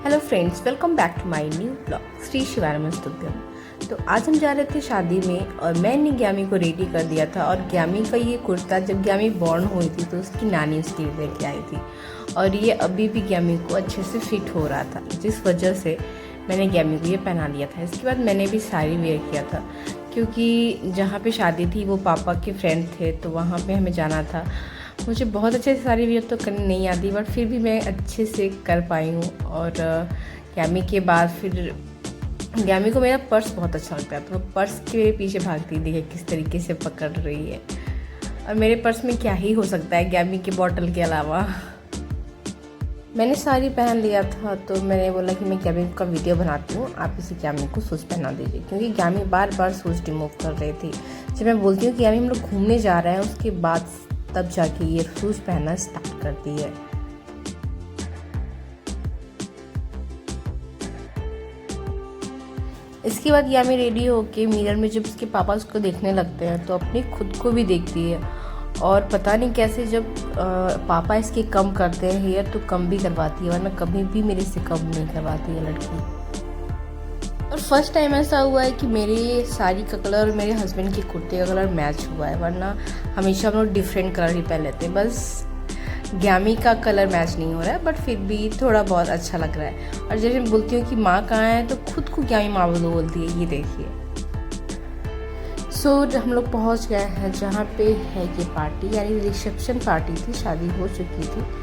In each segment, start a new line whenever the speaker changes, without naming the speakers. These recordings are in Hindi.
Hello friends, welcome back to my new blog Shri Shivanam Stubhyam. तो आज हम जा रहे थे शादी में और मैंने ग्यामी को रेडी कर दिया था। और ग्यामी का ये कुर्ता जब ग्यामी बॉर्न हुई थी तो उसकी नानी उसके लिए लेके आई थी और ये अभी भी ग्यामी को अच्छे से फिट हो रहा था, जिस वजह से मैंने ग्यामी को ये पहना लिया था। इसके बाद मैंने भी साड़ी वेयर किया था क्योंकि जहाँ पे शादी थी वो पापा के फ्रेंड थे तो वहाँ पे हमें जाना था। मुझे बहुत अच्छे से साड़ी वेयर तो करनी नहीं आती बट फिर भी मैं अच्छे से कर पाई हूँ। और ग्यामी के बाद फिर ग्यामी को मेरा पर्स बहुत अच्छा लगता है तो पर्स के पीछे भागती देखिए किस तरीके से पकड़ रही है। और मेरे पर्स में क्या ही हो सकता है ग्यामी के बॉटल के अलावा। मैंने साड़ी पहन लिया था तो मैंने बोला कि मैं ग्यामी का वीडियो बनाती हूँ, आप इसे ग्यामी को शूज़ पहना दीजिए क्योंकि ग्यामी बार बार शूज़ रिमूव कर रही थी। जब मैं बोलती हूँ कि ग्यामी हम लोग घूमने जा रहे हैं उसके बाद तब जाके ये शूज़ पहनना स्टार्ट करती है। इसके बाद ग्यामी रेडी होके मिरर में जब उसके पापा उसको देखने लगते हैं तो अपनी खुद को भी देखती है। और पता नहीं कैसे जब पापा इसके कम करते हैं हेयर तो कम भी करवाती है, वरना कभी भी मेरे से कम नहीं करवाती है लड़की। और फर्स्ट टाइम ऐसा हुआ है कि मेरी साड़ी का कलर और मेरे हस्बैंड के कुर्ते का कलर मैच हुआ है, वरना हमेशा हम लोग डिफरेंट कलर ही पहन लेते हैं। बस ग्यामी का कलर मैच नहीं हो रहा है बट फिर भी थोड़ा बहुत अच्छा लग रहा है। और जब मैं बोलती हूँ कि माँ कहाँ है तो खुद को ग्यामी माँ बोलती है, ये देखिए। सो हम लोग पहुँच गए हैं जहाँ पे है ये पार्टी, यानी रिसेप्शन पार्टी थी, शादी हो चुकी थी।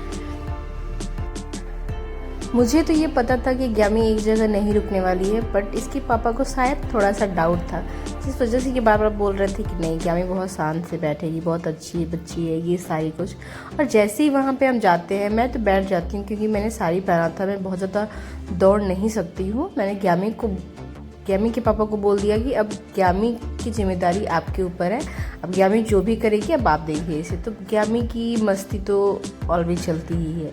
मुझे तो ये पता था कि ग्यामी एक जगह नहीं रुकने वाली है बट इसके पापा को शायद थोड़ा सा डाउट था, जिस वजह से ये बार बार बोल रहे थे कि नहीं ग्यामी बहुत शांत से बैठेगी, बहुत अच्छी बच्ची है, ये सारी कुछ। और जैसे ही वहाँ पे हम जाते हैं मैं तो बैठ जाती हूँ क्योंकि मैंने साड़ी पहना था, मैं बहुत ज़्यादा दौड़ नहीं सकती हूँ। मैंने ग्यामी के पापा को बोल दिया कि अब ग्यामी की जिम्मेदारी आपके ऊपर है, अब ग्यामी जो भी करेगी अब आप देखिए इसे। तो ग्यामी की मस्ती तो ऑलवेज चलती ही है।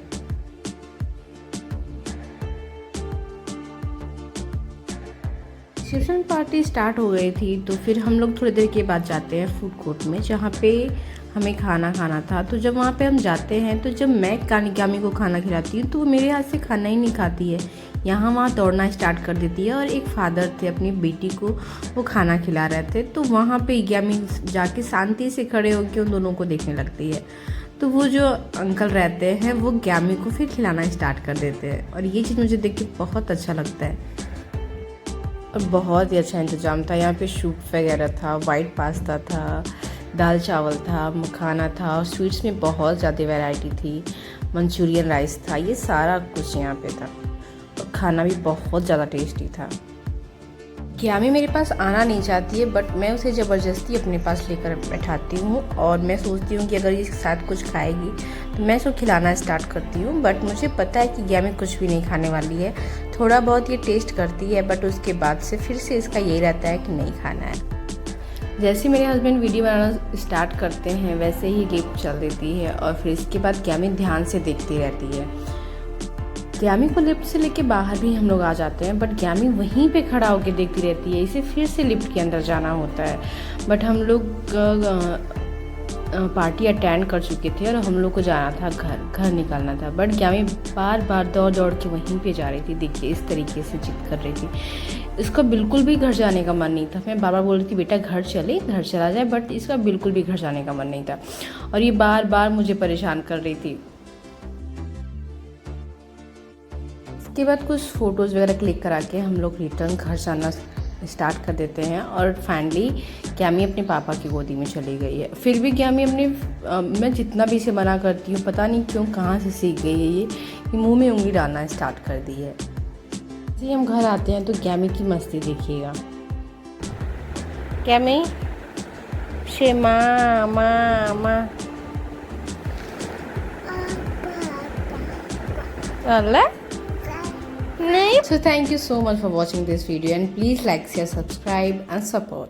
रिसेप्शन पार्टी स्टार्ट हो गई थी तो फिर हम लोग थोड़ी देर के बाद जाते हैं फूड कोर्ट में जहाँ पे हमें खाना खाना था। तो जब वहाँ पे हम जाते हैं तो जब मैं ग्यामी को खाना खिलाती हूँ तो वो मेरे हाथ से खाना ही नहीं खाती है, यहाँ वहाँ दौड़ना स्टार्ट कर देती है। और एक फादर थे अपनी बेटी को वो खाना खिला रहे थे तो वहाँ पे ग्यामी जाके शांति से खड़े होकर उन दोनों को देखने लगती है। तो वो जो अंकल रहते हैं वो ग्यामी को फिर खिलाना स्टार्ट कर देते हैं और ये चीज़ मुझे देख के बहुत अच्छा लगता है। और बहुत ही अच्छा इंतज़ाम था, यहाँ पे सूप वगैरह था, वाइट पास्ता था, दाल चावल था, मखाना था और स्वीट्स में बहुत ज़्यादा वैरायटी थी, मंचूरियन राइस था, ये सारा कुछ यहाँ पे था। और खाना भी बहुत ज़्यादा टेस्टी था। ग्यामी मेरे पास आना नहीं चाहती है बट मैं उसे ज़बरदस्ती अपने पास लेकर बैठाती हूँ और मैं सोचती हूँ कि अगर ये साथ कुछ खाएगी तो मैं उसको खिलाना स्टार्ट करती हूँ। बट मुझे पता है कि ग्यामी कुछ भी नहीं खाने वाली है, थोड़ा बहुत ये टेस्ट करती है बट उसके बाद से फिर से इसका यही रहता है कि नहीं खाना है। जैसे मेरे हस्बैंड वीडियो बनाना स्टार्ट करते हैं वैसे ही लिप चल देती है और फिर इसके बाद ग्यामी ध्यान से देखती रहती है। ग्यामी को लिफ्ट से लेके बाहर भी हम लोग आ जाते हैं बट ग्यामी वहीं पे खड़ा होकर देखती रहती है, इसे फिर से लिफ्ट के अंदर जाना होता है। बट हम लोग पार्टी अटेंड कर चुके थे और हम लोग को जाना था घर निकलना था बट ग्यामी बार बार दौड़ के वहीं पे जा रही थी। देखिए इस तरीके से जिद कर रही थी, इसका बिल्कुल भी घर जाने का मन नहीं था। मैं बार बार बोल रही थी बेटा घर चला जाए बट इसका बिल्कुल भी घर जाने का मन नहीं था और ये बार बार मुझे परेशान कर रही थी। इसके बाद कुछ फ़ोटोज़ वगैरह क्लिक करा के हम लोग रिटर्न घर जाना स्टार्ट कर देते हैं और फाइनली ग्यामी अपने पापा की गोदी में चली गई है। फिर भी ग्यामी मैं जितना भी इसे मना करती हूँ पता नहीं क्यों कहाँ से सीख गई है ये मुंह में उंगली डालना स्टार्ट कर दी है। जैसे हम घर आते हैं तो ग्यामी की मस्ती देखिएगा। ग्यामी शे माँ अल्लाह नहीं। So thank you so much for watching this video and please like, share, subscribe and support.